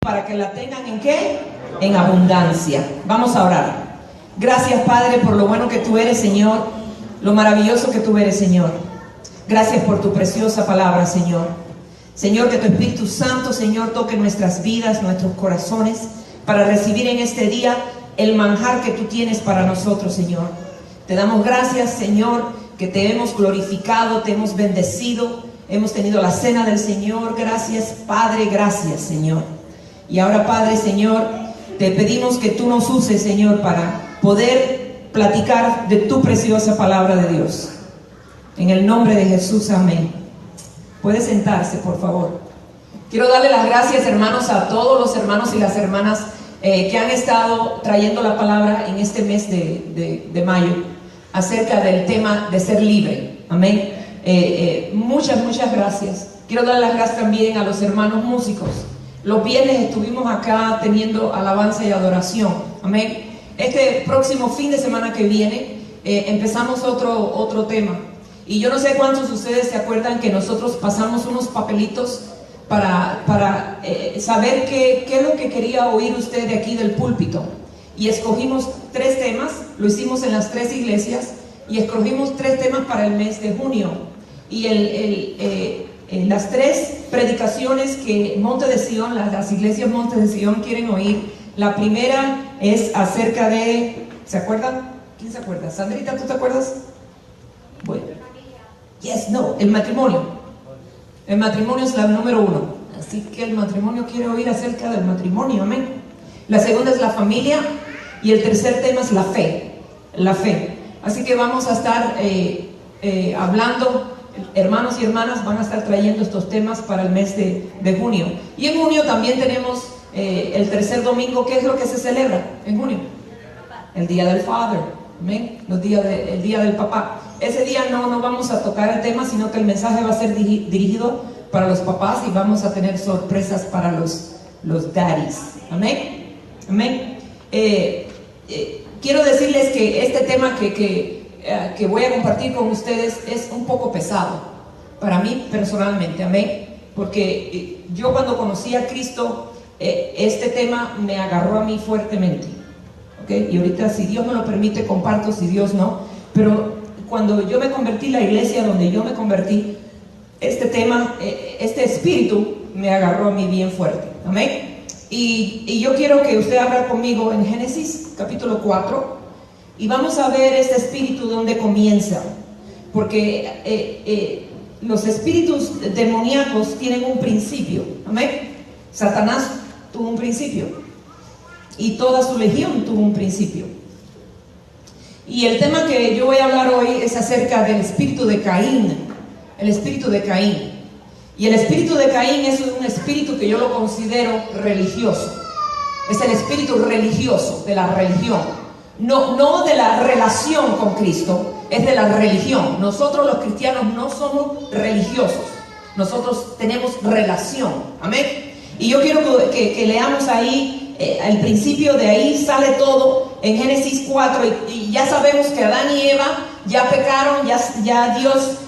para que la tengan ¿en qué? En abundancia. Vamos a orar. Gracias, Padre, por lo bueno que tú eres, Señor, lo maravilloso que tú eres, Señor. Gracias por tu preciosa palabra, Señor. Señor, que tu Espíritu Santo, Señor, toque nuestras vidas, nuestros corazones, para recibir en este día el manjar que tú tienes para nosotros, Señor. Te damos gracias, Señor, que te hemos glorificado, te hemos bendecido, hemos tenido la cena del Señor. Gracias, Padre, gracias, Señor. Y ahora, Padre, Señor, te pedimos que tú nos uses, Señor, para poder platicar de tu preciosa palabra de Dios. En el nombre de Jesús, amén. Puede sentarse, por favor. Quiero darle las gracias, hermanos, a todos los hermanos y las hermanas que han estado trayendo la palabra en este mes de mayo acerca del tema de ser libre. Amén. Muchas gracias. Quiero dar las gracias también a los hermanos músicos. Los viernes estuvimos acá teniendo alabanza y adoración. Amén. Este próximo fin de semana que viene empezamos otro tema. Y yo no sé cuántos de ustedes se acuerdan que nosotros pasamos unos papelitos para saber qué es lo que quería oír usted de aquí del púlpito. Y escogimos 3 temas, lo hicimos en las 3 iglesias, y escogimos 3 temas para el mes de junio. Y las 3 predicaciones que Monte de Sion, las iglesias Monte de Sion quieren oír. La primera es acerca de, ¿se acuerdan? ¿Quién se acuerda? Sandrita, ¿tú te acuerdas? Bueno. Yes, no, el matrimonio. El matrimonio es la número 1. Así que el matrimonio quiere oír acerca del matrimonio, amén. La segunda es la familia. Y el tercer tema es la fe. La fe. Así que vamos a estar hablando, hermanos y hermanas van a estar trayendo estos temas para el mes de junio. Y en junio también tenemos el tercer domingo. ¿Qué es lo que se celebra en junio? El Día del Father. Amén. El Día del Papá. Ese día no vamos a tocar el tema, sino que el mensaje va a ser dirigido para los papás y vamos a tener sorpresas para los daddies. Amén. Amén. Quiero decirles que este tema que voy a compartir con ustedes es un poco pesado para mí personalmente. Amén. Porque yo cuando conocí a Cristo, este tema me agarró a mí fuertemente. ¿Okay? Y ahorita, si Dios me lo permite, comparto, si Dios no. Pero cuando yo me convertí, la iglesia donde yo me convertí, este tema, este espíritu me agarró a mí bien fuerte. Amén. Y yo quiero que usted abra conmigo en Génesis capítulo 4 y vamos a ver este espíritu donde comienza, porque los espíritus demoníacos tienen un principio. Amén. Satanás tuvo un principio y toda su legión tuvo un principio. Y el tema que yo voy a hablar hoy es acerca del espíritu de Caín. El espíritu de Caín. Y el espíritu de Caín es un espíritu que yo lo considero religioso. Es el espíritu religioso, de la religión. No de la relación con Cristo, es de la religión. Nosotros los cristianos no somos religiosos. Nosotros tenemos relación. Amén. Y yo quiero que leamos ahí. Al principio de ahí sale todo en Génesis 4 y ya sabemos que Adán y Eva ya pecaron, ya Dios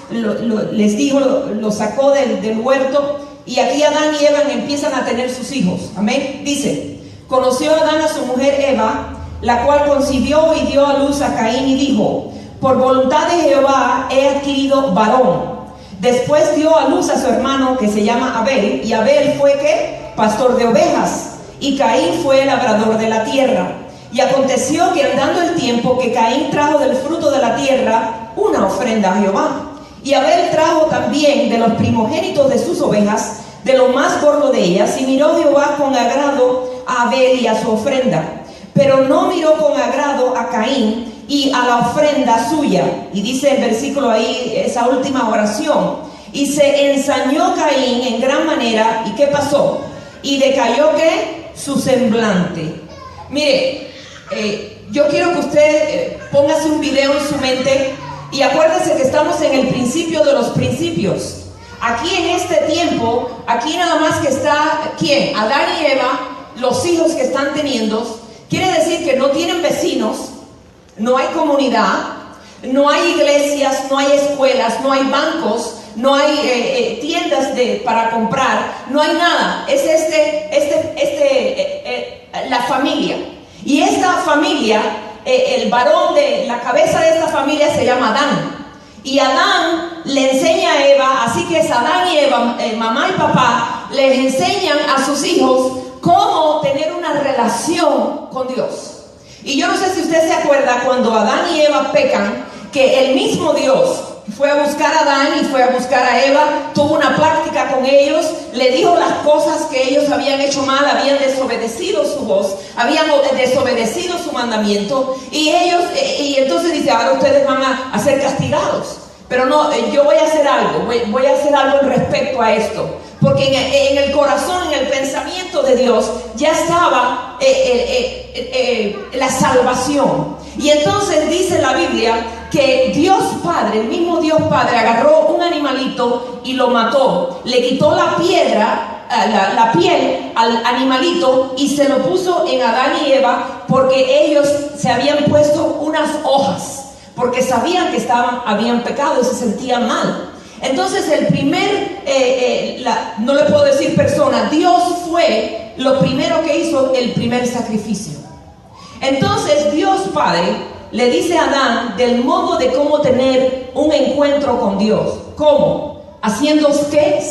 les dijo, lo sacó del huerto, y aquí Adán y Eva empiezan a tener sus hijos. Amén. Dice: conoció Adán a su mujer Eva, la cual concibió y dio a luz a Caín y dijo: por voluntad de Jehová he adquirido varón. Después dio a luz a su hermano que se llama Abel, y Abel fue ¿qué? Pastor de ovejas. Y Caín fue labrador de la tierra. Y aconteció que andando el tiempo, que Caín trajo del fruto de la tierra una ofrenda a Jehová. Y Abel trajo también de los primogénitos de sus ovejas, de lo más gordo de ellas. Y miró Jehová con agrado a Abel y a su ofrenda, pero no miró con agrado a Caín y a la ofrenda suya. Y dice el versículo ahí, esa última oración: y se ensañó Caín en gran manera. ¿Y qué pasó? Y decayó ¿qué? Su semblante. Mire, yo quiero que usted póngase un video en su mente y acuérdese que estamos en el principio de los principios. Aquí en este tiempo, aquí nada más que está ¿quién? Adán y Eva, los hijos que están teniendo. Quiere decir que no tienen vecinos, no hay comunidad, no hay iglesias, no hay escuelas, no hay bancos, no hay tiendas para comprar, no hay nada. Es este familia, el varón de la cabeza de esta familia se llama Adán. Y Adán le enseña a Eva, así que es Adán y Eva, mamá y papá, les enseñan a sus hijos cómo tener una relación con Dios. Y yo no sé si usted se acuerda cuando Adán y Eva pecan, que el mismo Dios fue a buscar a Adán y fue a buscar a Eva, tuvo una plática con ellos, le dijo las cosas que ellos habían hecho mal, habían desobedecido su voz, habían desobedecido su mandamiento, y entonces dice, ahora ustedes van a ser castigados. Pero no, yo voy a hacer algo, voy a hacer algo en respecto a esto. Porque en el corazón, en el pensamiento de Dios, ya estaba la salvación. Y entonces dice la Biblia que Dios Padre, el mismo Dios Padre, agarró un animalito y lo mató. Le quitó la piel al animalito y se lo puso en Adán y Eva, porque ellos se habían puesto unas hojas, porque sabían que habían pecado y se sentían mal. Entonces el primer, no le puedo decir persona, Dios fue lo primero que hizo, el primer sacrificio. Entonces Dios Padre le dice a Adán del modo de cómo tener un encuentro con Dios. ¿Cómo? Haciendo ¿qué?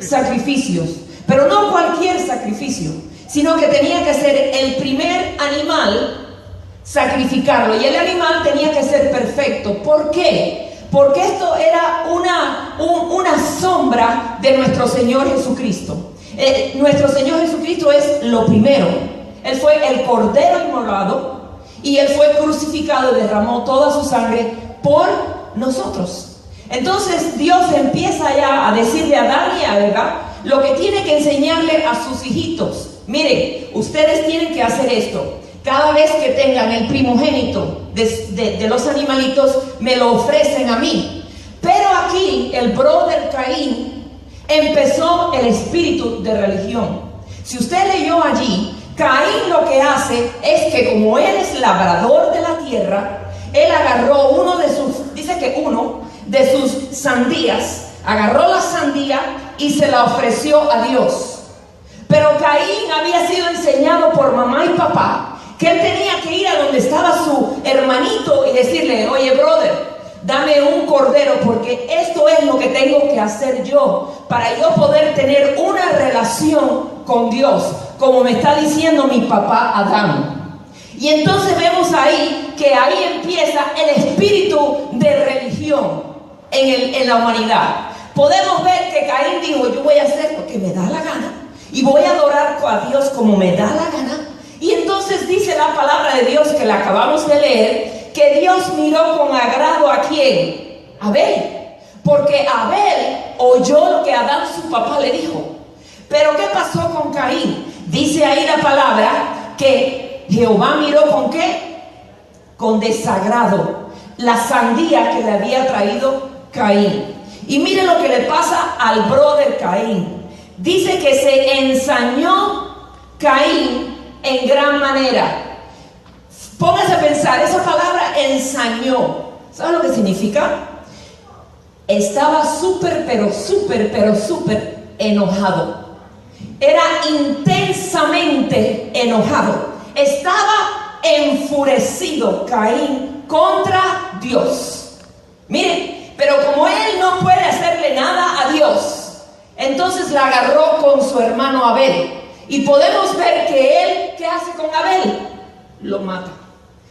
Sacrificios. Pero no cualquier sacrificio, sino que tenía que ser el primer animal, sacrificarlo. Y el animal tenía que ser perfecto. ¿Por qué? Porque esto era una sombra de nuestro Señor Jesucristo. Nuestro Señor Jesucristo es lo primero. Él fue el Cordero inmolado y Él fue crucificado y derramó toda su sangre por nosotros. Entonces Dios empieza ya a decirle a Adán y a Eva lo que tiene que enseñarle a sus hijitos. Miren, ustedes tienen que hacer esto. Cada vez que tengan el primogénito de los animalitos, me lo ofrecen a mí. Pero aquí el brother Caín empezó el espíritu de religión. Si usted leyó allí, Caín lo que hace es que, como él es labrador de la tierra, él agarró uno de sus sandías, agarró la sandía y se la ofreció a Dios. Pero Caín había sido enseñado por mamá y papá que él tenía que ir a donde estaba su hermanito y decirle, oye brother, dame un cordero, porque esto es lo que tengo que hacer yo para yo poder tener una relación con Dios, como me está diciendo mi papá Adán. Y entonces vemos ahí que ahí empieza el espíritu de religión en la humanidad. Podemos ver que Caín dijo, yo voy a hacer lo que me da la gana y voy a adorar a Dios como me da la gana. Y entonces dice la palabra de Dios que la acabamos de leer, que Dios miró con agrado ¿a quién? A Abel. Porque Abel oyó lo que Adán su papá le dijo. Pero ¿qué pasó con Caín? Dice ahí la palabra que Jehová miró ¿con qué? Con desagrado la sandía que le había traído Caín. Y mire lo que le pasa al brother Caín. Dice que se ensañó Caín en gran manera. Póngase a pensar, esa palabra ensañó, ¿sabe lo que significa? Estaba súper enojado. Era intensamente enojado. Estaba enfurecido Caín contra Dios. Miren, pero como él no puede hacerle nada a Dios, entonces la agarró con su hermano Abel. Y podemos ver que él, ¿qué hace con Abel? Lo mata.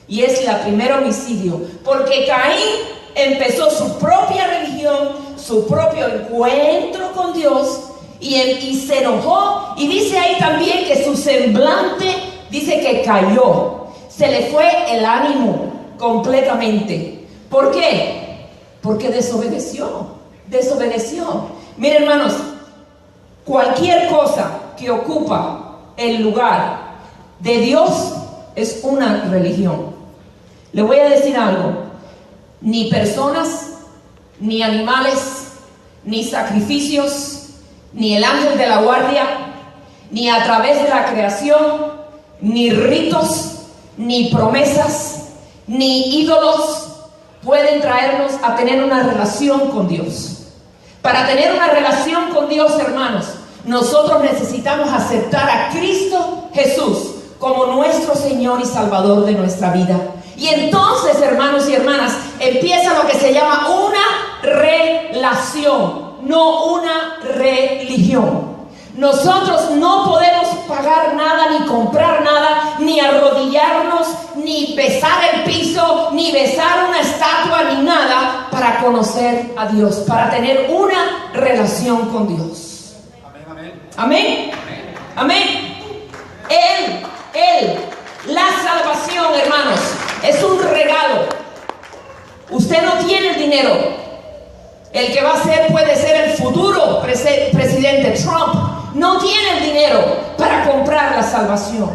Y es el primer homicidio, porque Caín empezó su propia religión, su propio encuentro con Dios, y se enojó. Y dice ahí también que su semblante, dice que cayó, se le fue el ánimo completamente. ¿Por qué? Porque desobedeció. Miren hermanos, cualquier cosa que ocupa el lugar de Dios es una religión. Le voy a decir algo: ni personas, ni animales, ni sacrificios, ni el ángel de la guardia, ni a través de la creación, ni ritos, ni promesas, ni ídolos pueden traernos a tener una relación con Dios. Para tener una relación con Dios, hermanos, nosotros necesitamos aceptar a Cristo Jesús como nuestro Señor y Salvador de nuestra vida. Y entonces, hermanos y hermanas, empieza lo que se llama una relación, no una religión. Nosotros no podemos pagar nada, ni comprar nada, ni arrodillarnos, ni besar el piso, ni besar una estatua, ni nada para conocer a Dios, para tener una relación con Dios. Amén, amén. Amén. Amén. La salvación, hermanos, es un regalo. Usted no tiene el dinero. El que va a ser puede ser el futuro presidente Trump. No tiene el dinero para comprar la salvación.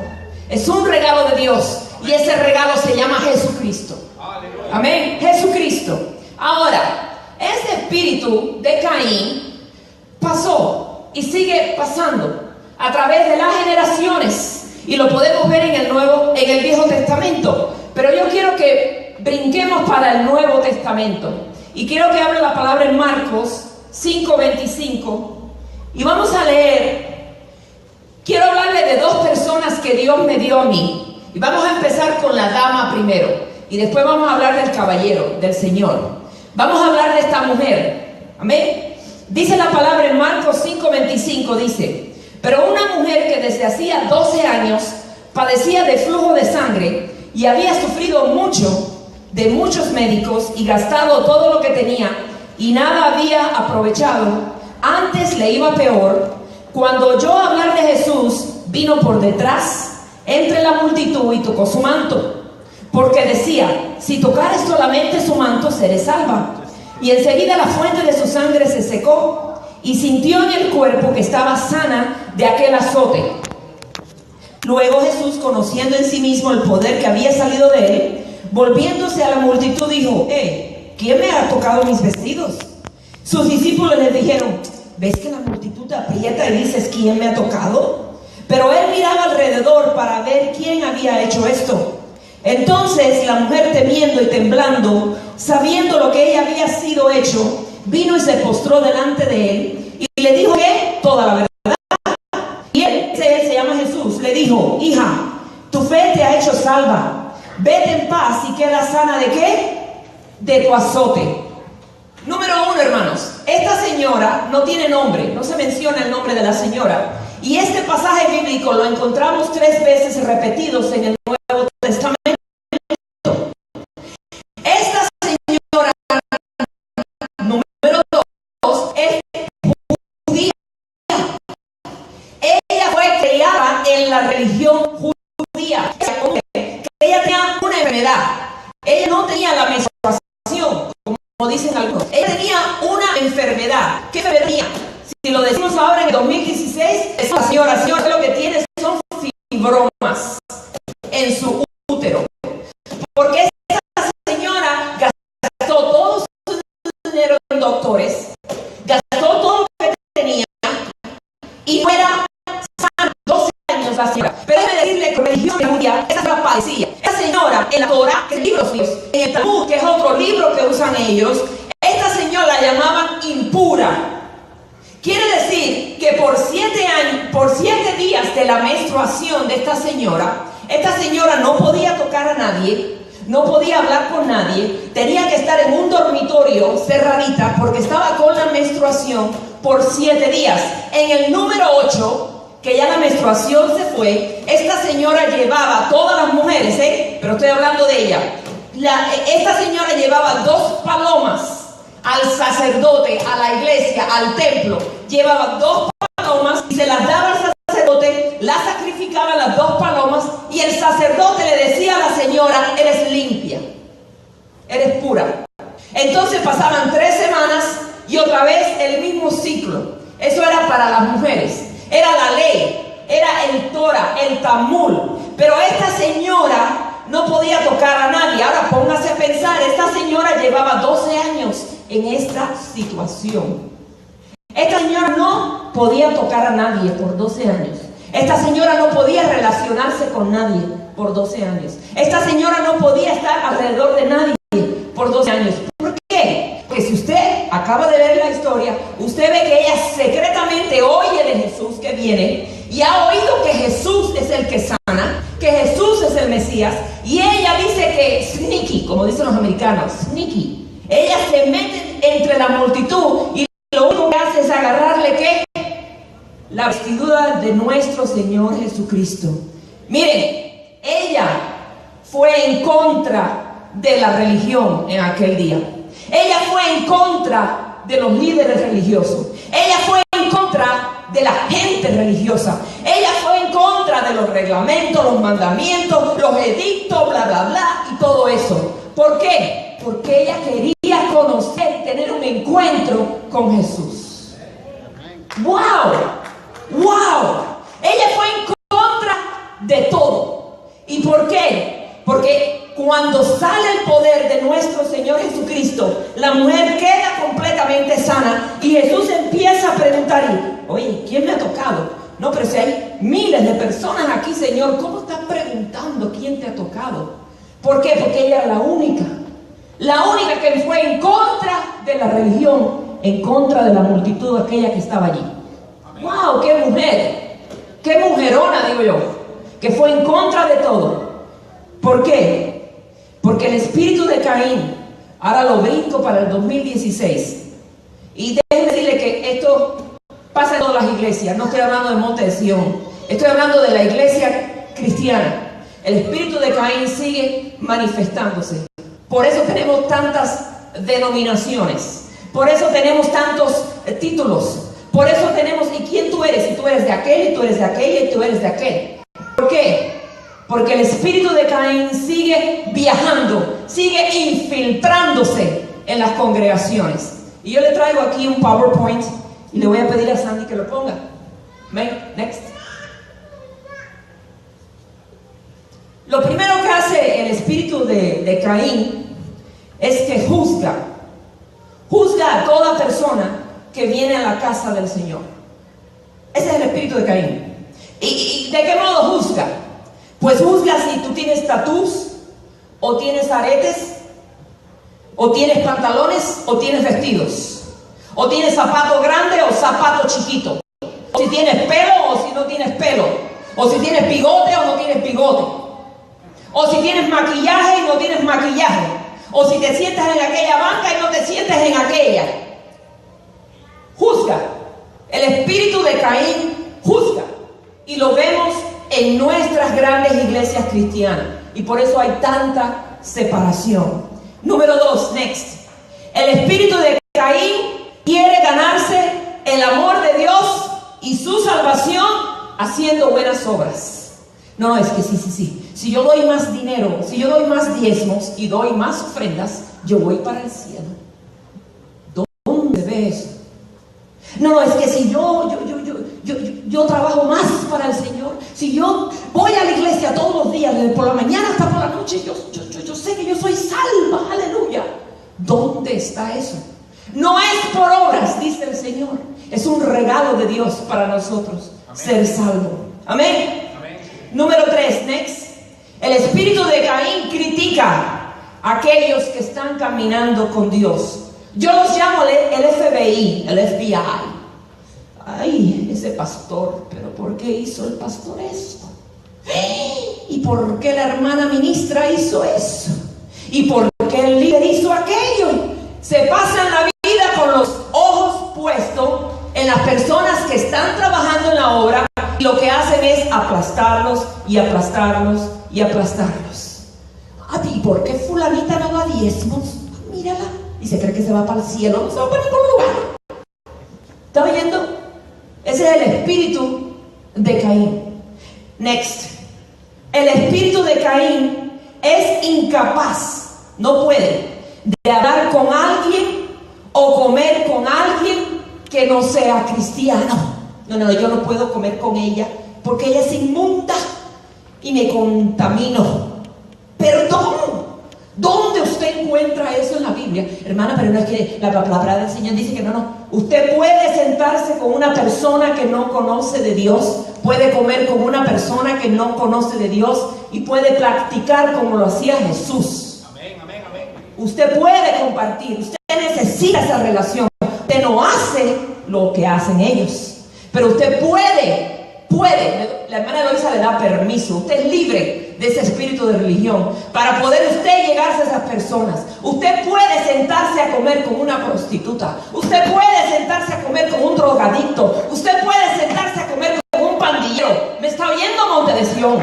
Es un regalo de Dios y ese regalo se llama Jesucristo. Amén. Jesucristo. Ahora, ese espíritu de Caín pasó y sigue pasando a través de las generaciones y lo podemos ver en el Viejo Testamento. Pero yo quiero que brinquemos para el Nuevo Testamento y quiero que hable la palabra en Marcos 5:25. Y vamos a leer. Quiero hablarle de dos personas que Dios me dio a mí. Y vamos a empezar con la dama primero. Y después vamos a hablar del caballero, del Señor. Vamos a hablar de esta mujer. Amén. Dice la palabra en Marcos 5:25. Dice: pero una mujer que desde hacía 12 años padecía de flujo de sangre y había sufrido mucho de muchos médicos y gastado todo lo que tenía y nada había aprovechado, antes le iba peor, cuando oyó hablar de Jesús, vino por detrás entre la multitud y tocó su manto, porque decía: si tocares solamente su manto, seré salva. Y enseguida la fuente de su sangre se secó y sintió en el cuerpo que estaba sana de aquel azote. Luego Jesús, conociendo en sí mismo el poder que había salido de él, volviéndose a la multitud, dijo: ¿quién me ha tocado mis vestidos? Sus discípulos le dijeron: ¿ves que la multitud te aprieta y dices quién me ha tocado? Pero él miraba alrededor para ver quién había hecho esto. Entonces la mujer, temiendo y temblando, sabiendo lo que ella había sido hecho, vino y se postró delante de él y le dijo que toda la verdad. Y él se llama Jesús, le dijo: hija, tu fe te ha hecho salva. Vete en paz y queda sana. ¿De qué? De tu azote. Número uno, hermanos, esta señora no tiene nombre, no se menciona el nombre de la señora. Y este pasaje bíblico lo encontramos 3 veces repetidos en el Nuevo Testamento. Esta señora, número 2, es judía. Ella fue criada en la religión judía. Ella tenía una enfermedad. Ella no tenía la menstruación, como dicen algunos. Ella tenía una enfermedad. ¿Qué enfermedad tenía? Si lo decimos ahora en el 2016, esa señora lo que tiene son fibromas en su útero. Porque esa señora gastó todo su dinero en doctores, gastó todo lo que tenía y no era sana. 12 años la señora. Pero déjeme decirle que religión judía, esa señora padecía. Esa señora en la Torah, que es libros, en el Talmud, que es otro libro que usan ellos, esta señora la llamaban impura. Quiere decir que por 7 días de la menstruación de esta señora no podía tocar a nadie, no podía hablar con nadie, tenía que estar en un dormitorio cerradita porque estaba con la menstruación por 7 días. En el número 8, que ya la menstruación se fue, esta señora llevaba, todas las mujeres, pero estoy hablando de ella, esta señora llevaba 2 palomas al sacerdote, a la iglesia, al templo. Llevaba 2 palomas y se las daba al sacerdote, las sacrificaba las 2 palomas y el sacerdote le decía a la señora: eres limpia, eres pura. Entonces pasaban 3 semanas y otra vez el mismo ciclo. Eso era para las mujeres, era la ley, era el Torah, el Talmud. Pero esta señora no podía tocar a nadie. Ahora póngase a pensar, esta señora llevaba 12 años en esta situación. Esta señora no podía tocar a nadie por 12 años. Esta señora no podía relacionarse con nadie por 12 años. Esta señora no podía estar alrededor de nadie por 12 años. ¿Por qué? Porque si usted acaba de ver la historia, usted ve que ella secretamente oye de Jesús que viene y ha oído que Jesús es el que sana, que Mesías, y ella dice que sneaky, como dicen los americanos, sneaky. Ella se mete entre la multitud y lo único que hace es agarrarle ¿qué? La vestidura de nuestro Señor Jesucristo. Miren, ella fue en contra de la religión en aquel día. Ella fue en contra de los líderes religiosos. Ella fue en contra de la gente religiosa. Ella fue en contra de los reglamentos, los mandamientos, los edictos, bla, bla, bla, y todo eso. ¿Por qué? Porque ella quería conocer y tener un encuentro con Jesús. ¡Wow! ¡Wow! Ella fue en contra de todo. ¿Y por qué? Porque cuando sale el poder de nuestro Señor Jesucristo, la mujer queda completamente sana y Jesús empieza a preguntar, oye, ¿quién me ha tocado? No, pero si hay miles de personas aquí, Señor, ¿cómo estás preguntando quién te ha tocado? ¿Por qué? Porque ella era la única que fue en contra de la religión, en contra de la multitud aquella que estaba allí. ¡Wow! ¡Qué mujer! ¡Qué mujerona, digo yo! Que fue en contra de todo. ¿Por qué? Porque el espíritu de Caín, ahora lo brinco para el 2016. Y déjenme decirle que esto pasa en todas las iglesias. No estoy hablando de Monte de Sión. Estoy hablando de la iglesia cristiana. El espíritu de Caín sigue manifestándose. Por eso tenemos tantas denominaciones. Por eso tenemos tantos títulos. Por eso tenemos, ¿y quién tú eres? Y tú eres de aquel, y tú eres de aquella, y tú eres de aquel. ¿Por qué? Porque el espíritu de Caín sigue viajando, sigue infiltrándose en las congregaciones. Y yo le traigo aquí un PowerPoint y le voy a pedir a Sandy que lo ponga. Next. Lo primero que hace el espíritu de Caín es que juzga a toda persona que viene a la casa del Señor. Ese es el espíritu de Caín. ¿Y de qué modo juzga? Pues juzga si tú tienes tatús, o tienes aretes, o tienes pantalones, o tienes vestidos, o tienes zapato grande o zapato chiquito, o si tienes pelo o si no tienes pelo, o si tienes bigote o no tienes bigote, o si tienes maquillaje y no tienes maquillaje, o si te sientas en aquella banca y no te sientas en aquella. Juzga. El espíritu de Caín juzga. Y lo vemos en nuestras grandes iglesias cristianas. Y por eso hay tanta separación. Número 2, next. El espíritu de Caín quiere ganarse el amor de Dios y su salvación haciendo buenas obras. No, es que sí. Si yo doy más dinero, si yo doy más diezmos y doy más ofrendas, yo voy para el cielo. ¿Dónde ve eso? No, es que si yo trabajo más para el Señor, si yo voy a la iglesia todos los días, desde por la mañana hasta por la noche, yo sé que yo soy salva, aleluya. ¿Dónde está eso? No es por obras, dice el Señor. Es un regalo de Dios para nosotros. Amén. Ser salvo. Amén. Amén. Número 3, next. El espíritu de Caín critica a aquellos que están caminando con Dios. Yo los llamo el FBI, el FBI. Ay, ese pastor, pero ¿por qué hizo el pastor esto? ¿Y por qué la hermana ministra hizo eso? ¿Y por qué el líder hizo aquello? Se pasan la vida con los ojos puestos en las personas que están trabajando en la obra y lo que hacen es aplastarlos y aplastarlos y aplastarlos. ¿Y por qué fulanita no da diezmos? Mírala. Y se cree que se va para el cielo, no se va para ningún lugar. ¿Está oyendo? Ese es el espíritu de Caín. Next. El espíritu de Caín es incapaz, no puede, de hablar con alguien o comer con alguien que no sea cristiano. No, yo no puedo comer con ella porque ella es inmunda y me contamino. Perdón. ¿Dónde usted encuentra eso en la Biblia? Hermana, pero no es que la palabra del Señor dice que no. Usted puede sentarse con una persona que no conoce de Dios, puede comer con una persona que no conoce de Dios y puede practicar como lo hacía Jesús. Amén. Usted puede compartir, usted necesita esa relación. Usted no hace lo que hacen ellos, pero usted puede puede, la hermana Eloisa le da permiso, usted es libre de ese espíritu de religión para poder usted llegarse a esas personas. Usted puede sentarse a comer con una prostituta, usted puede sentarse a comer con un drogadicto, usted puede sentarse a comer con un pandillero. ¿Me está oyendo, Monte de Sión?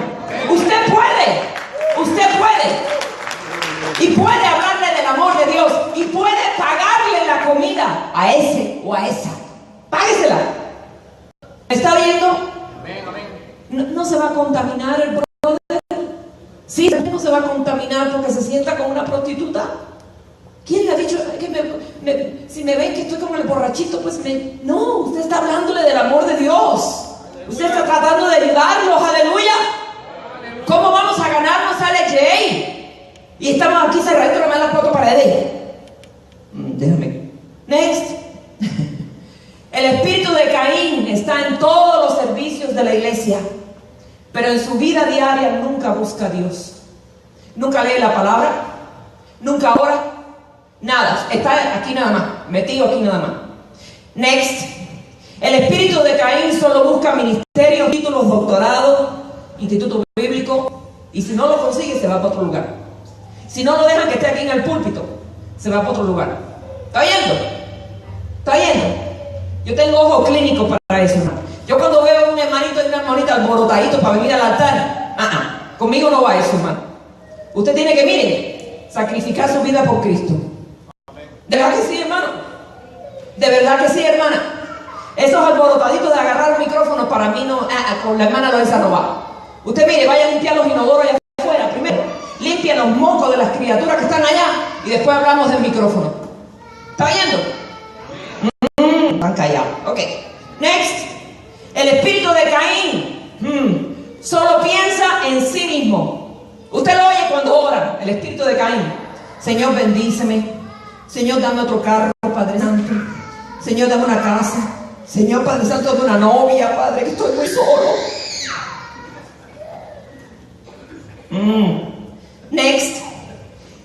Usted puede. Y puede hablarle del amor de Dios y puede pagarle la comida a ese o a esa. Páguesela. ¿Me está oyendo? No se va a contaminar el brother. Sí, no se va a contaminar porque se sienta con una prostituta. ¿Quién le ha dicho que si me ven que estoy como el borrachito, pues no, usted está hablándole del amor de Dios. Usted está tratando de ayudarlos, aleluya. ¿Cómo vamos a ganarnos a LJ? Y estamos aquí cerrando las cuatro paredes. Déjame. Next. El espíritu de Caín está en todos los servicios de la iglesia, pero en su vida diaria nunca busca a Dios. Nunca lee la palabra, nunca ora, nada. Está aquí nada más, metido aquí nada más. Next. El espíritu de Caín solo busca ministerios, títulos, doctorados, instituto bíblico, y si no lo consigue se va para otro lugar. Si no lo dejan que esté aquí en el púlpito, se va para otro lugar. ¿Está oyendo? ¿Está oyendo? Yo tengo ojo clínico para eso, hermano. Yo cuando veo a un hermanito y una hermanita alborotadito para venir al altar, conmigo no va eso, hermano. Usted tiene que, mire, sacrificar su vida por Cristo. ¿De verdad que sí, hermano? ¿De verdad que sí, hermana? Esos alborotaditos de agarrar un micrófono para mí no, con la hermana Loisa no va. Usted mire, vaya a limpiar los inodoros allá afuera primero. Limpia los mocos de las criaturas que están allá y después hablamos del micrófono. ¿Está oyendo? Están callados. Ok. Next. El espíritu de Caín solo piensa en sí mismo. Usted lo oye cuando ora, el espíritu de Caín. Señor, bendíceme. Señor, dame otro carro, Padre Santo. Señor, dame una casa. Señor, Padre Santo, dame una novia, Padre, que estoy muy solo. Next.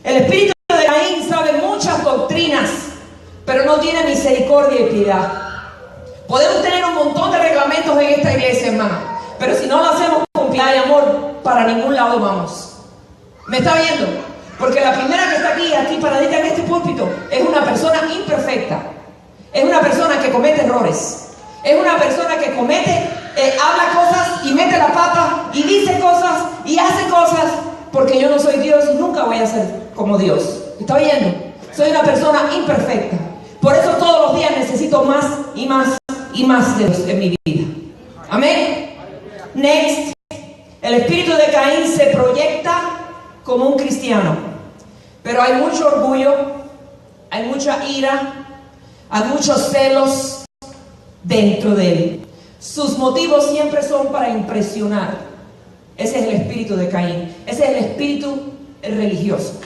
El espíritu de Caín sabe muchas doctrinas, pero no tiene misericordia y piedad. Podemos tener un montón de reglamentos en esta iglesia, hermano, pero si no lo hacemos con piedad y amor, para ningún lado vamos. ¿Me está viendo? Porque la primera que está aquí paradita en este púlpito, es una persona imperfecta. Es una persona que comete errores. Es una persona que habla cosas y mete la pata y dice cosas y hace cosas, porque yo no soy Dios y nunca voy a ser como Dios. ¿Está oyendo? Soy una persona imperfecta. Por eso todos los días necesito más y más y más de Dios en mi vida. Amén. Next. El espíritu de Caín se proyecta como un cristiano, pero hay mucho orgullo, hay mucha ira, hay muchos celos dentro de él. Sus motivos siempre son para impresionar. Ese es el espíritu de Caín. Ese es el espíritu religioso.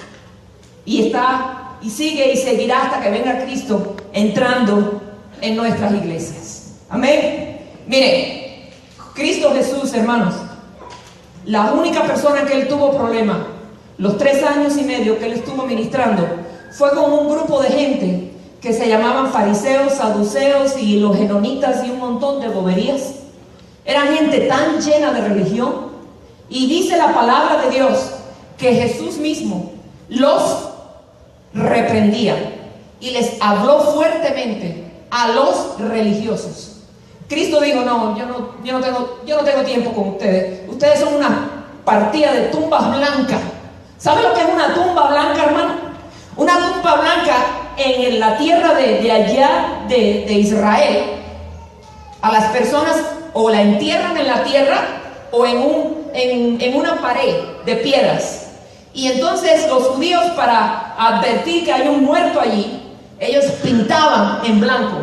Y está, y sigue y seguirá hasta que venga Cristo entrando en nuestras iglesias. Amén. Mire, Cristo Jesús, hermanos, la única persona que él tuvo problema, los 3 años y medio que él estuvo ministrando, fue con un grupo de gente que se llamaban fariseos, saduceos y los genonitas y un montón de boberías. Eran gente tan llena de religión. Y dice la palabra de Dios que Jesús mismo los reprendía y les habló fuertemente a los religiosos. Cristo dijo: no, yo no tengo tiempo con ustedes. Ustedes son una partida de tumbas blancas. ¿Sabe lo que es una tumba blanca, hermano? Una tumba blanca en la tierra de allá de Israel, a las personas o la entierran en la tierra o en una pared de piedras. Y entonces los judíos, para advertir que hay un muerto allí, ellos pintaban en blanco.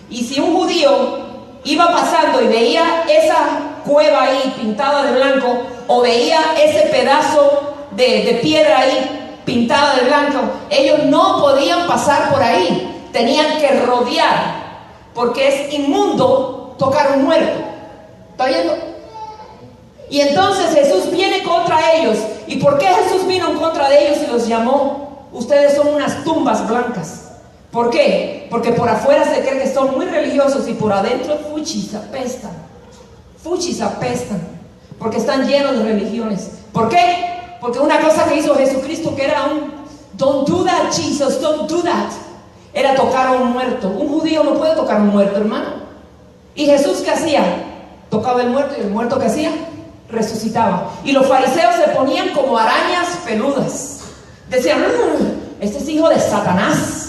Y si un judío iba pasando y veía esa cueva ahí pintada de blanco, o veía ese pedazo de piedra ahí pintada de blanco, ellos no podían pasar por ahí, tenían que rodear, porque es inmundo tocar un muerto. ¿Está viendo? Y entonces Jesús viene contra ellos. ¿Y por qué Jesús vino en contra de ellos y los llamó: ustedes son unas tumbas blancas? ¿Por qué? Porque por afuera se cree que son muy religiosos y por adentro, fuchis, apestan. Fuchis apestan, porque están llenos de religiones. ¿Por qué? Porque una cosa que hizo Jesucristo, que era un don't do that, Jesus, don't do that, era tocar a un muerto. Un judío no puede tocar a un muerto, hermano. ¿Y Jesús qué hacía? Tocaba el muerto, y el muerto ¿qué hacía? Resucitaba. Y los fariseos se ponían como arañas peludas. Decían, este es hijo de Satanás.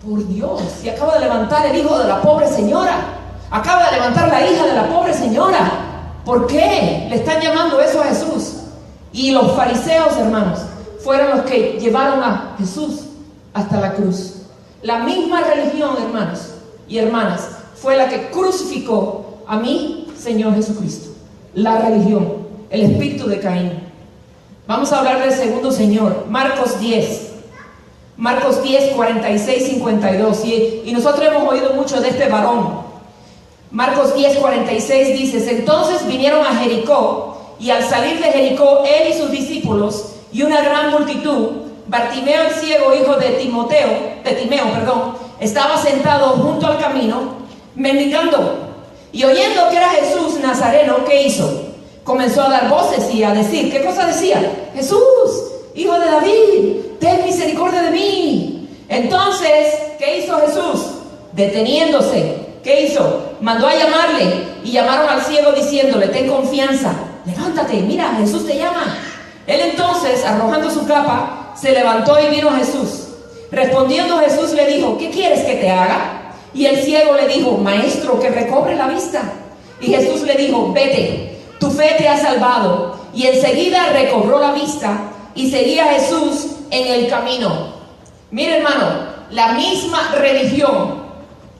Por Dios, si acaba de levantar el hijo de la pobre señora, acaba de levantar la hija de la pobre señora. ¿Por qué le están llamando eso a Jesús? Y los fariseos, hermanos, fueron los que llevaron a Jesús hasta la cruz. La misma religión, hermanos y hermanas, fue la que crucificó a mi Señor Jesucristo. La religión, el espíritu de Caín. Vamos a hablar del segundo Señor, Marcos 10. Marcos 10, 46, 52. Y nosotros hemos oído mucho de este varón. Marcos 10, 46 dice: entonces vinieron a Jericó, y al salir de Jericó, él y sus discípulos, y una gran multitud, Bartimeo el ciego, hijo de Timeo, estaba sentado junto al camino, mendigando. Y oyendo que era Jesús Nazareno, ¿qué hizo? Comenzó a dar voces y a decir, ¿qué cosa decía? Jesús, hijo de David, ten misericordia de mí. Entonces, ¿qué hizo Jesús? Deteniéndose, ¿qué hizo? Mandó a llamarle, y llamaron al ciego diciéndole, ten confianza, levántate, mira, Jesús te llama. Él entonces, arrojando su capa, se levantó y vino a Jesús. Respondiendo Jesús le dijo, ¿qué quieres que te haga? Y el ciego le dijo, maestro, que recobre la vista. Y Jesús le dijo, vete, tu fe te ha salvado. Y enseguida recobró la vista y seguía a Jesús en el camino. Mire, hermano, la misma religión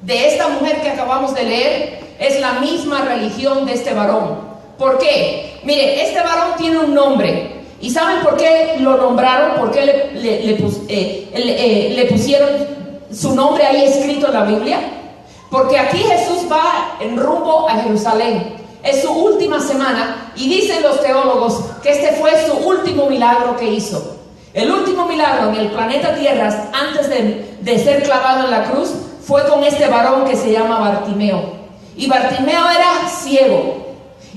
de esta mujer que acabamos de leer es la misma religión de este varón. ¿Por qué? Mire, este varón tiene un nombre. ¿Y saben por qué lo nombraron? ¿Por qué le pusieron su nombre ahí escrito en la Biblia? Porque aquí Jesús va en rumbo a Jerusalén. Es su última semana, y dicen los teólogos que este fue su último milagro que hizo. El último milagro en el planeta Tierra antes de ser clavado en la cruz fue con este varón que se llama Bartimeo. Y Bartimeo era ciego.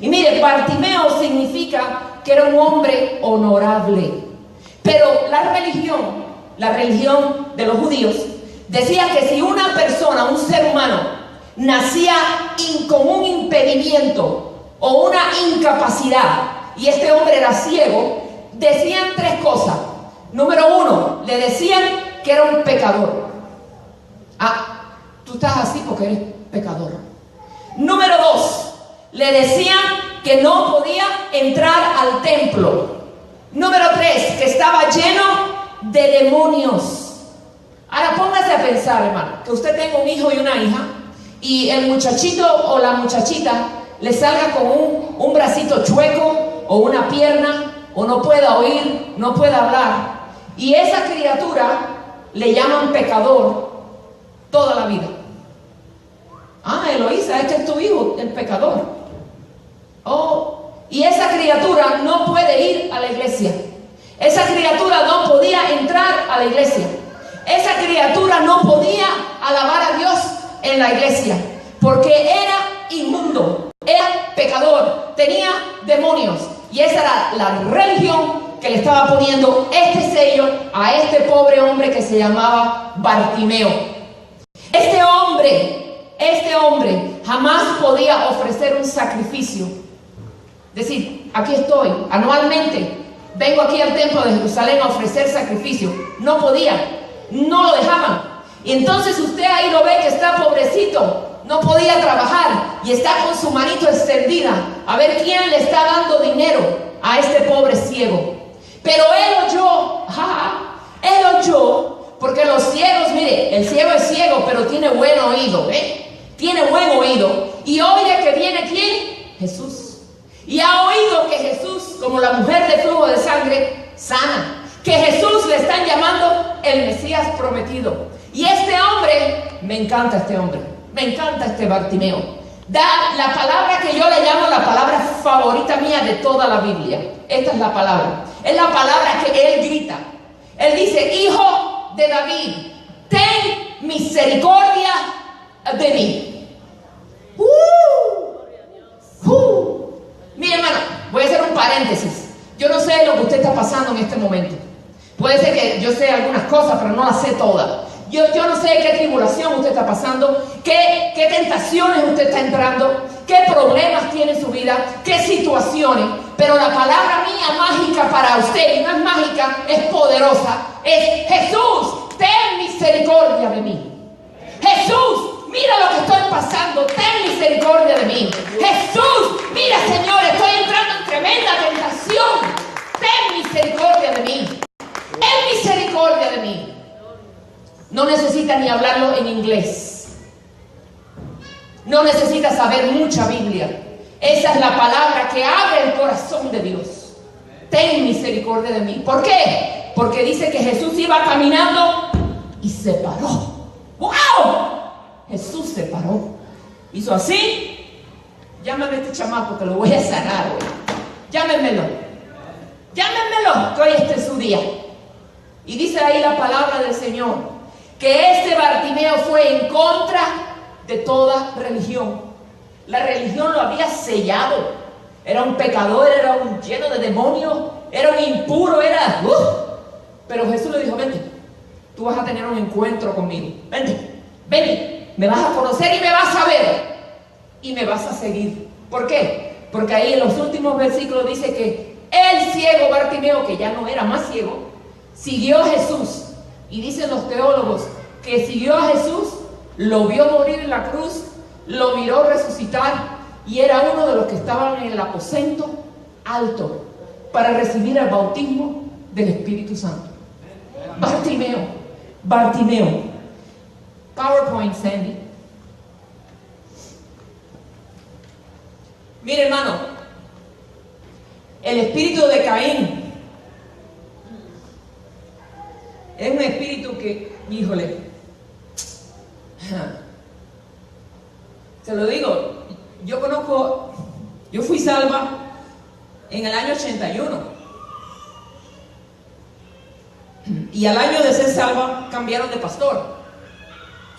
Y mire, Bartimeo significa que era un hombre honorable. Pero la religión de los judíos, decía que si una persona, un ser humano, nacía con un impedimento o una incapacidad, y este hombre era ciego, decían tres cosas. Número uno, le decían que era un pecador. Ah, tú estás así porque eres pecador. Número dos, le decían que no podía entrar al templo. Número tres, que estaba lleno de demonios. Ahora póngase a pensar, hermano, que usted tenga un hijo y una hija, y el muchachito o la muchachita le salga con un bracito chueco o una pierna, o no pueda oír, no pueda hablar, y esa criatura le llaman pecador toda la vida. Ah, Eloísa, este es tu hijo, el pecador. Oh, y esa criatura no puede ir a la iglesia. Esa criatura no podía entrar a la iglesia. Esa criatura no podía alabar a Dios en la iglesia, porque era inmundo, era pecador, tenía demonios. Y esa era la religión que le estaba poniendo este sello a este pobre hombre que se llamaba Bartimeo. Este hombre jamás podía ofrecer un sacrificio. Decir, aquí estoy, anualmente vengo aquí al templo de Jerusalén a ofrecer sacrificio. No podía, no lo dejaban. Y entonces usted ahí lo ve que está pobrecito, no podía trabajar y está con su manito extendida a ver quién le está dando dinero a este pobre ciego. Pero él oyó, porque los ciegos, mire, el ciego es ciego, pero tiene buen oído, tiene buen oído, y oye que viene ¿quién? Jesús. Y ha oído que Jesús, como la mujer de flujo de sangre, sana, que Jesús le están llamando el Mesías prometido. Y este hombre, me encanta este Bartimeo, da la palabra que yo le llamo la palabra favorita mía de toda la Biblia. Esta es la palabra que él grita. Él dice, hijo de David, ten misericordia de mí. Mire, hermano, voy a hacer un paréntesis. Yo no sé lo que usted está pasando en este momento. Puede ser que yo sé algunas cosas, pero no las sé todas. Yo no sé qué tribulación usted está pasando, qué tentaciones usted está entrando, qué problemas tiene en su vida, qué situaciones. Pero la palabra mía mágica para usted, y no es mágica, es poderosa, es: Jesús, ten misericordia de mí. Jesús, mira lo que estoy pasando, ten misericordia de mí. Jesús, mira, Señor, estoy entrando en tremenda tentación. Ten misericordia de mí. Ten misericordia de mí. No necesita ni hablarlo en inglés. No necesita saber mucha Biblia. Esa es la palabra que abre el corazón de Dios. Ten misericordia de mí. ¿Por qué? Porque dice que Jesús iba caminando y se paró. ¡Wow! Jesús se paró. Hizo así. Llámame a este chamaco que lo voy a sanar hoy. Llámenmelo. Llámenmelo, que hoy este es su día. Y dice ahí la palabra del Señor que este Bartimeo fue en contra de toda religión. La religión lo había sellado. Era un pecador, era un lleno de demonios, era un impuro, era... Pero Jesús le dijo: vente, tú vas a tener un encuentro conmigo. Vente, me vas a conocer y me vas a ver. Y me vas a seguir. ¿Por qué? Porque ahí en los últimos versículos dice que el ciego Bartimeo, que ya no era más ciego, siguió a Jesús. Y dicen los teólogos que siguió a Jesús, lo vio morir en la cruz, lo miró resucitar, y era uno de los que estaban en el aposento alto para recibir el bautismo del Espíritu Santo. Bartimeo. PowerPoint, Sandy. Mire, hermano, el espíritu de Caín es un espíritu que, híjole, se lo digo, yo fui salva en el año 81. Y al año de ser salva cambiaron de pastor.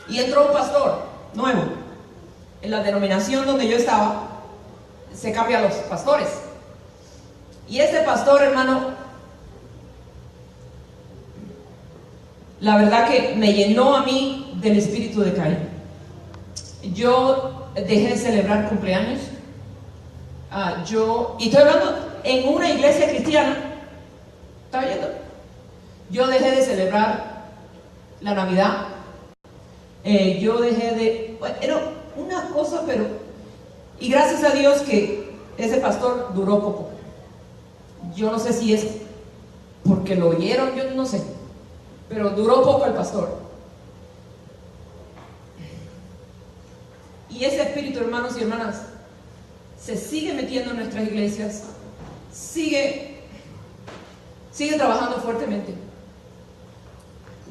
Y entró un pastor nuevo. En la denominación donde yo estaba, se cambian los pastores. Y ese pastor, hermano, la verdad que me llenó a mí del espíritu de Caín. Yo dejé de celebrar cumpleaños. Y estoy hablando en una iglesia cristiana. ¿Está oyendo? Yo dejé de celebrar la Navidad. Yo dejé de... Bueno, era una cosa, pero... Y gracias a Dios que ese pastor duró poco. Yo no sé si es porque lo oyeron, yo no sé. Pero duró poco el pastor. Y ese espíritu, hermanos y hermanas, se sigue metiendo en nuestras iglesias. Sigue trabajando fuertemente.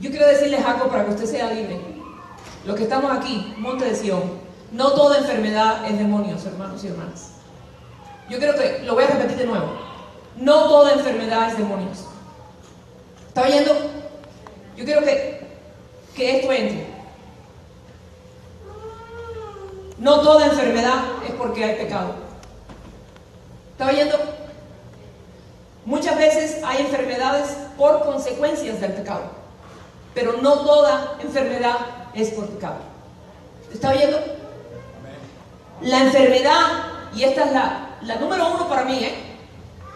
Yo quiero decirles algo para que usted sea libre. Los que estamos aquí, Monte de Sión, no toda enfermedad es demonios, hermanos y hermanas. Yo creo que lo voy a repetir de nuevo. No toda enfermedad es demonios. ¿Está oyendo? Yo quiero que esto entre. No toda enfermedad es porque hay pecado. ¿Está oyendo? Muchas veces hay enfermedades por consecuencias del pecado, pero no toda enfermedad es por pecado. ¿Está oyendo? La enfermedad, y esta es la número uno para mí,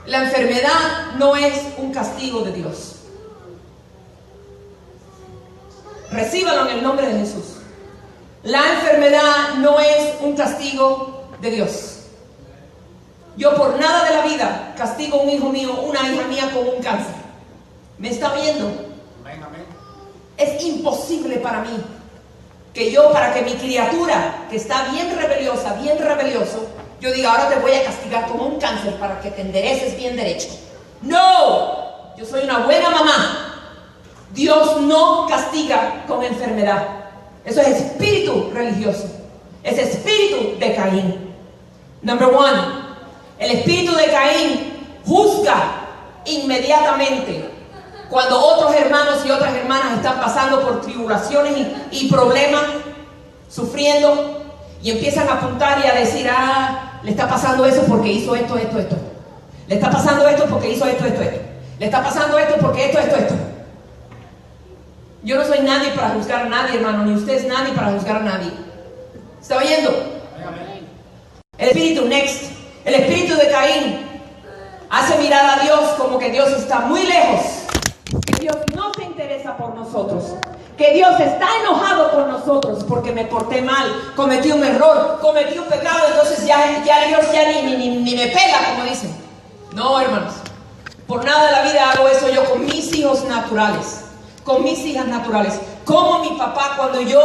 la enfermedad no es un castigo de Dios. Recíbalo en el nombre de Jesús. La enfermedad no es un castigo de Dios. Yo por nada de la vida castigo a un hijo mío, una hija mía con un cáncer. ¿Me está viendo? Amén, amén. Es imposible para mí que yo, para que mi criatura, que está bien rebeliosa, bien rebelioso, yo diga: ahora te voy a castigar con un cáncer para que te endereces bien derecho. ¡No! Yo soy una buena mamá. Dios no castiga con enfermedad. Eso es espíritu religioso. Es espíritu de Caín. Number one. El espíritu de Caín juzga inmediatamente cuando otros hermanos y otras hermanas están pasando por tribulaciones y problemas, sufriendo, y empiezan a apuntar y a decir: le está pasando eso porque hizo esto, esto, esto. Le está pasando esto porque hizo esto, esto, esto. Le está pasando esto porque esto, esto, esto. Yo no soy nadie para juzgar a nadie, hermano, ni usted es nadie para juzgar a nadie. ¿Está oyendo? El espíritu, next. El espíritu de Caín hace mirar a Dios como que Dios está muy lejos, que Dios no se interesa por nosotros, que Dios está enojado con nosotros porque me porté mal, cometí un error, cometí un pecado, entonces ya Dios ya ni me pela, como dicen. No, hermanos, por nada de la vida hago eso yo con mis hijos naturales, con mis hijas naturales. Como mi papá, cuando yo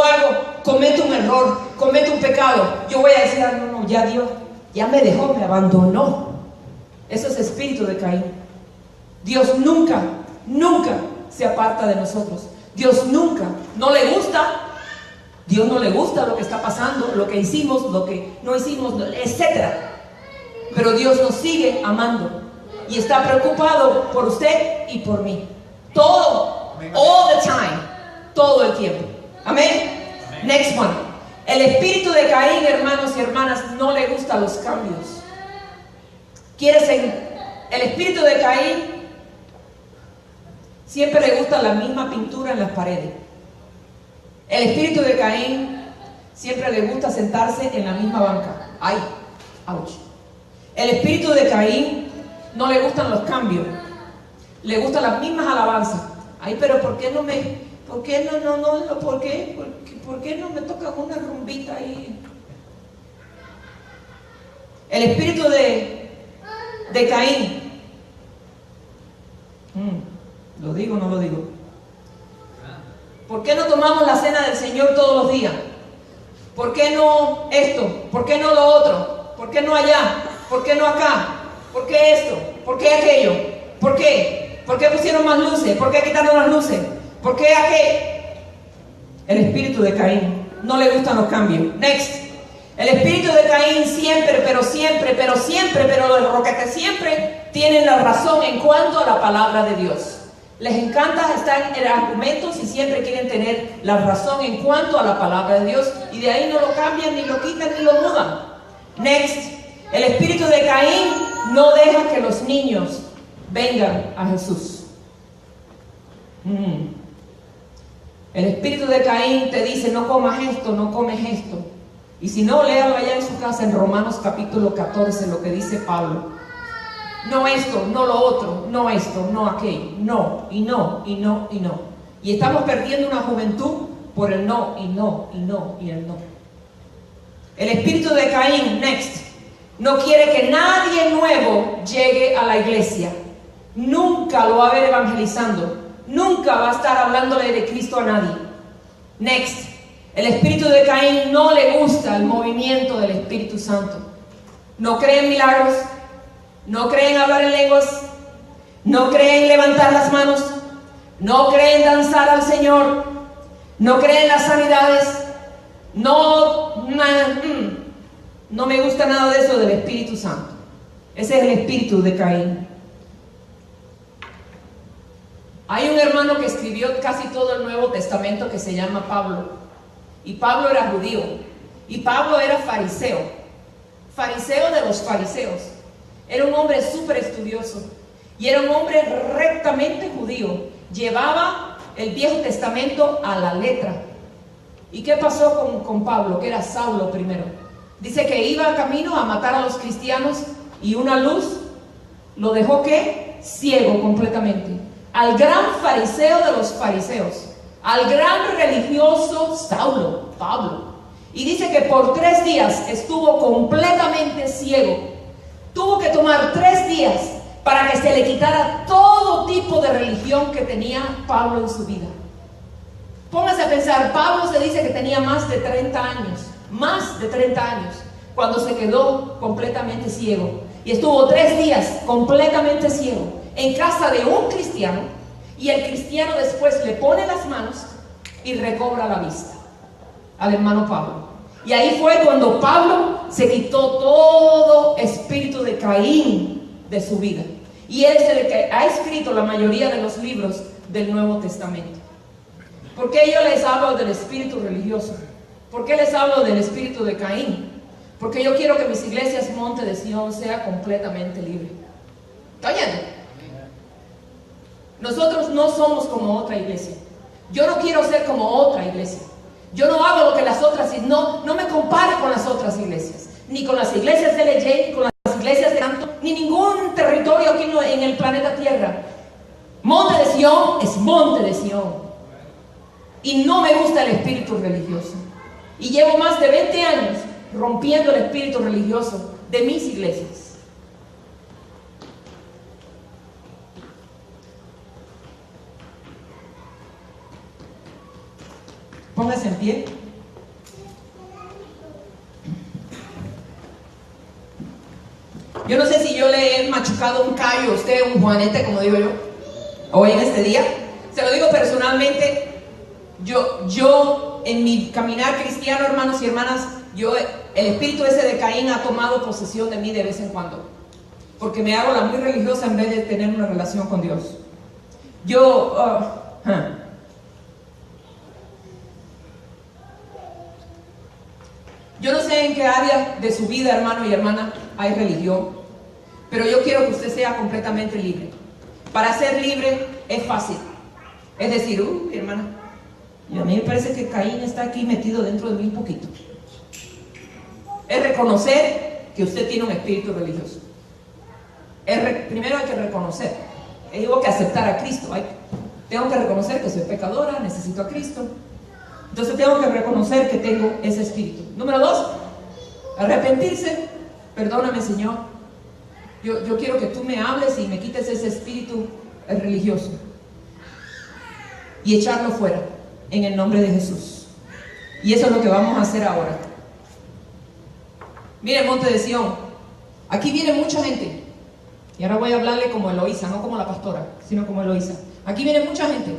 cometo un error, cometo un pecado, yo voy a decir, no, ya Dios, ya me dejó, me abandonó. Eso es espíritu de Caín. Dios nunca se aparta de nosotros. Dios nunca, Dios no le gusta lo que está pasando, lo que hicimos, lo que no hicimos, etc. Pero Dios nos sigue amando y está preocupado por usted y por mí. Todo, all the time, todo el tiempo. Amén. Next one. El espíritu de Caín, hermanos y hermanas, no le gustan los cambios. El espíritu de Caín siempre le gusta la misma pintura en las paredes. El espíritu de Caín siempre le gusta sentarse en la misma banca. Ay, ouch. El espíritu de Caín no le gustan los cambios. Le gustan las mismas alabanzas. Ay, pero ¿por qué no me tocan una rumbita ahí? El espíritu de Caín. ¿Lo digo o no lo digo? ¿Por qué no tomamos la cena del Señor todos los días? ¿Por qué no esto? ¿Por qué no lo otro? ¿Por qué no allá? ¿Por qué no acá? ¿Por qué esto? ¿Por qué aquello? ¿Por qué? ¿Por qué pusieron más luces? ¿Por qué quitaron las luces? ¿Por qué aquello? El espíritu de Caín. No le gustan los cambios. Next. El espíritu de Caín siempre, pero los roquetes siempre tienen la razón en cuanto a la palabra de Dios. Les encanta estar en argumentos y siempre quieren tener la razón en cuanto a la palabra de Dios, y de ahí no lo cambian, ni lo quitan, ni lo mudan. Next. El espíritu de Caín no deja que los niños vengan a Jesús. El espíritu de Caín te dice, no comas esto, no comes esto. Y si no, léalo allá en su casa en Romanos capítulo 14, lo que dice Pablo. No esto, no lo otro, no esto, no aquello, no, y no, y no, y no. Y estamos perdiendo una juventud por el no, y no, y no, y el no. El espíritu de Caín, next, no quiere que nadie nuevo llegue a la iglesia. Nunca lo va a ver evangelizando. Nunca va a estar hablándole de Cristo a nadie. Next. El espíritu de Caín no le gusta el movimiento del Espíritu Santo. No cree en milagros, no cree en hablar en lenguas, no cree en levantar las manos, no cree en danzar al Señor, no cree en las sanidades, no me gusta nada de eso del Espíritu Santo. Ese es el espíritu de Caín. Hay un hermano que escribió casi todo el Nuevo Testamento que se llama Pablo. Y Pablo era judío. Y Pablo era fariseo. Fariseo de los fariseos. Era un hombre súper estudioso. Y era un hombre rectamente judío. Llevaba el Viejo Testamento a la letra. ¿Y qué pasó con Pablo? Que era Saulo primero. Dice que iba camino a matar a los cristianos y una luz lo dejó, ¿qué? Ciego completamente. Al gran fariseo de los fariseos, al gran religioso Saulo, Pablo. Y dice que por 3 días estuvo completamente ciego. Tuvo que tomar 3 días para que se le quitara todo tipo de religión que tenía Pablo en su vida. Póngase a pensar, Pablo se dice que tenía más de 30 años, cuando se quedó completamente ciego. Y estuvo 3 días completamente ciego en casa de un cristiano, y el cristiano después le pone las manos y recobra la vista al hermano Pablo. Y ahí fue cuando Pablo se quitó todo espíritu de Caín de su vida. Y él es el que ha escrito la mayoría de los libros del Nuevo Testamento. ¿Por qué yo les hablo del espíritu religioso? ¿Por qué les hablo del espíritu de Caín? Porque yo quiero que mis iglesias Monte de Sion sea completamente libre. ¿Está oyendo? Nosotros no somos como otra iglesia. Yo no quiero ser como otra iglesia. Yo no hago lo que las otras, no me compare con las otras iglesias, ni con las iglesias de LJ, ni con las iglesias de Canto, ni ningún territorio aquí en el planeta Tierra. Monte de Sion es Monte de Sion. Y no me gusta el espíritu religioso. Y llevo más de 20 años rompiendo el espíritu religioso de mis iglesias. Póngase en pie. Yo no sé si yo le he machucado un callo a usted, un juanete, como digo yo, hoy en este día. Se lo digo personalmente. Yo en mi caminar cristiano, hermanos y hermanas, el espíritu ese de Caín ha tomado posesión de mí de vez en cuando, porque me hago la muy religiosa en vez de tener una relación con Dios. Yo no sé en qué área de su vida, hermano y hermana, hay religión, pero yo quiero que usted sea completamente libre. Para ser libre es fácil. Es decir, hermana, y a mí me parece que Caín está aquí metido dentro de mí un poquito. Es reconocer que usted tiene un espíritu religioso. Primero hay que reconocer. Tengo que aceptar a Cristo. Tengo que reconocer que soy pecadora, necesito a Cristo. Entonces tengo que reconocer que tengo ese espíritu. Número 2, arrepentirse. Perdóname, Señor. Yo quiero que tú me hables y me quites ese espíritu religioso. Y echarlo fuera, en el nombre de Jesús. Y eso es lo que vamos a hacer ahora. Miren, Monte de Sion, aquí viene mucha gente. Y ahora voy a hablarle como Eloísa, no como la pastora, sino como Eloísa. Aquí viene mucha gente,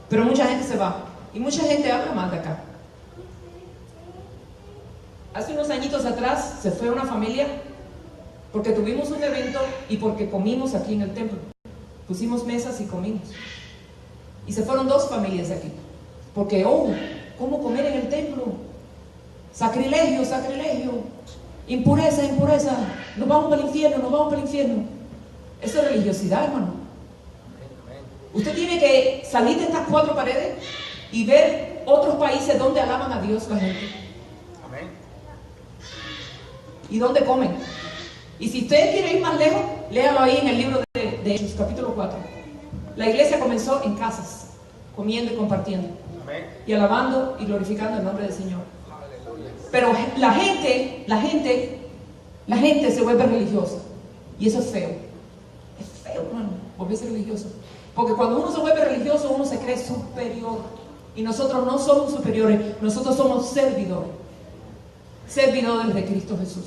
pero mucha gente se va. Y mucha gente habla mal de acá. Hace unos añitos atrás se fue una familia porque tuvimos un evento y porque comimos aquí en el templo. Pusimos mesas y comimos. Y se fueron 2 familias de aquí. Porque, ¿cómo comer en el templo? Sacrilegio, sacrilegio. Impureza, impureza. Nos vamos para el infierno, nos vamos para el infierno. Eso es religiosidad, hermano. Usted tiene que salir de estas 4 paredes y ver otros países donde alaban a Dios la gente. Amén. Y donde comen. Y si usted quiere ir más lejos, léalo ahí en el libro de Hechos, capítulo 4. La iglesia comenzó en casas, comiendo y compartiendo. Amén. Y alabando y glorificando el nombre del Señor. Aleluya. Pero la gente se vuelve religiosa. Y eso es feo. Es feo, hermano, volverse religioso. Porque cuando uno se vuelve religioso, uno se cree superior. Y nosotros no somos superiores, nosotros somos servidores. Servidores de Cristo Jesús.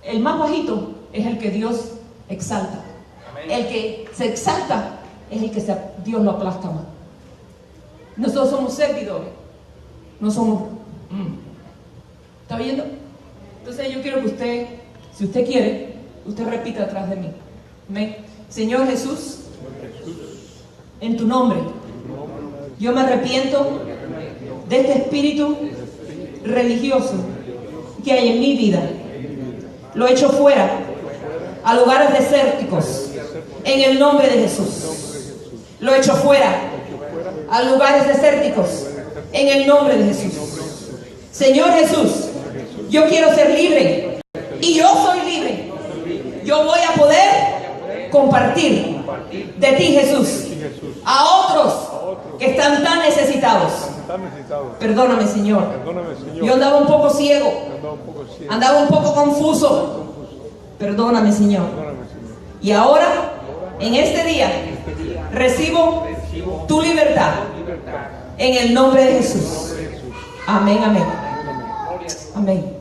El más bajito es el que Dios exalta. Amén. El que se exalta es el que Dios lo aplasta más. Nosotros somos servidores. No somos... ¿Está viendo? Entonces yo quiero que usted, si usted quiere, usted repita atrás de mí. Amén. Señor Jesús, en tu nombre, yo me arrepiento de este espíritu religioso que hay en mi vida. Lo echo fuera a lugares desérticos en el nombre de Jesús. Lo echo fuera a lugares desérticos en el nombre de Jesús. Señor Jesús, yo quiero ser libre y yo soy libre. Yo voy a poder compartir de ti, Jesús, a otros que están tan necesitados. Perdóname, Señor. Yo andaba un poco ciego, andaba un poco confuso. Perdóname, Señor. Y ahora, en este día, recibo tu libertad en el nombre de Jesús. Amén, amén. Amén.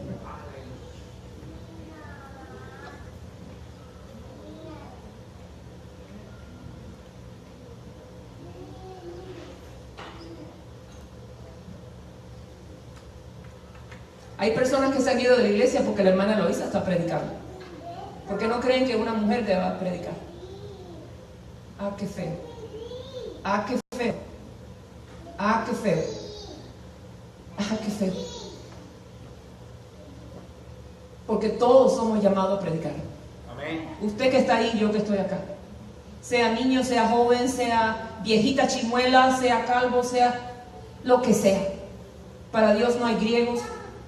Hay personas que se han ido de la iglesia porque la hermana Eloísa está predicando. Porque no creen que una mujer deba predicar. Ah, qué feo. Ah, qué feo. Ah, qué feo. Ah, qué feo. porque todos somos llamados a predicar. Amén. Usted que está ahí, yo que estoy acá. Sea niño, sea joven, sea viejita chimuela, sea calvo, sea lo que sea. Para Dios no hay griegos,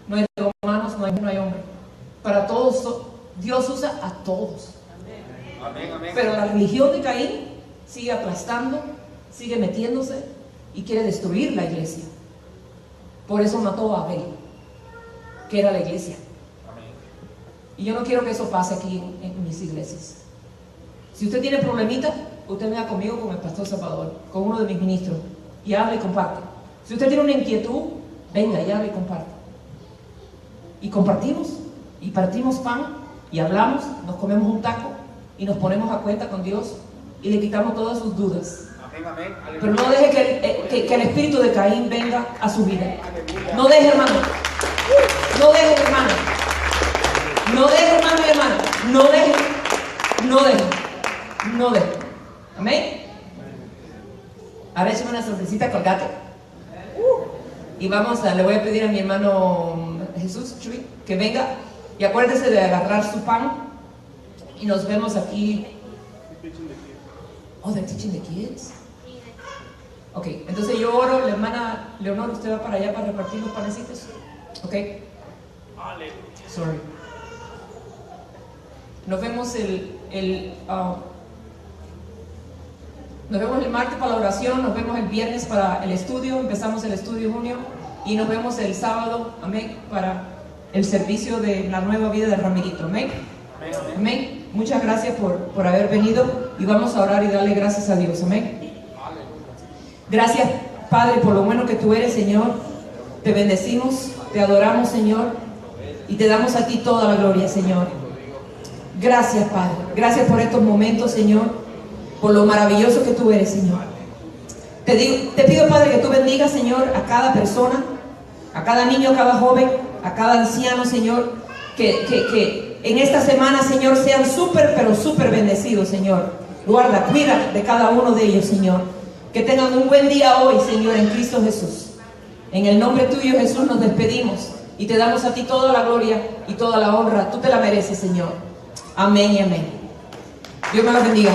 no hay romanos, no hay hombre. Para todos, Dios usa a todos. Amén, amén. Pero la religión de Caín sigue aplastando, sigue metiéndose y quiere destruir la iglesia. Por eso mató a Abel, que era la iglesia. Amén. Y yo no quiero que eso pase aquí en mis iglesias. Si usted tiene problemitas, usted venga conmigo, con el pastor Salvador, con uno de mis ministros, y habla y comparte. Si usted tiene una inquietud, venga y habla y comparte. Y compartimos, y partimos pan, y hablamos, nos comemos un taco, y nos ponemos a cuenta con Dios, y le quitamos todas sus dudas. Amén, amén. Pero no deje que el espíritu de Caín venga a su vida. No deje, hermano. No deje, hermano. No deje, hermano y hermana. No deje. No deje. No deje. Amén. Ahora échame una sonrisita, colgate. Y le voy a pedir a mi hermano Jesús Chuy que venga. Y acuérdese de agarrar su pan. Y nos vemos aquí. Oh, they're teaching the kids. Ok, entonces yo oro, la hermana Leonor, usted va para allá para repartir los panecitos. Ok. Sorry. Nos vemos nos vemos el martes para la oración, nos vemos el viernes para el estudio, empezamos el estudio en junio y nos vemos el sábado, amén, para el servicio de la nueva vida de Ramirito, amén. Amén, amén. Amén. Muchas gracias por haber venido y vamos a orar y darle gracias a Dios, amén. Gracias, Padre, por lo bueno que tú eres, Señor. Te bendecimos, te adoramos, Señor, y te damos a ti toda la gloria, Señor. Gracias, Padre. Gracias por estos momentos, Señor, por lo maravilloso que tú eres, Señor. Te pido, Padre, que tú bendigas, Señor, a cada persona, a cada niño, a cada joven, a cada anciano, Señor, que en esta semana, Señor, sean pero súper bendecidos, Señor. Guarda, cuida de cada uno de ellos, Señor. Que tengan un buen día hoy, Señor, en Cristo Jesús. En el nombre tuyo, Jesús, nos despedimos y te damos a ti toda la gloria y toda la honra. Tú te la mereces, Señor. Amén y amén. Dios me los bendiga.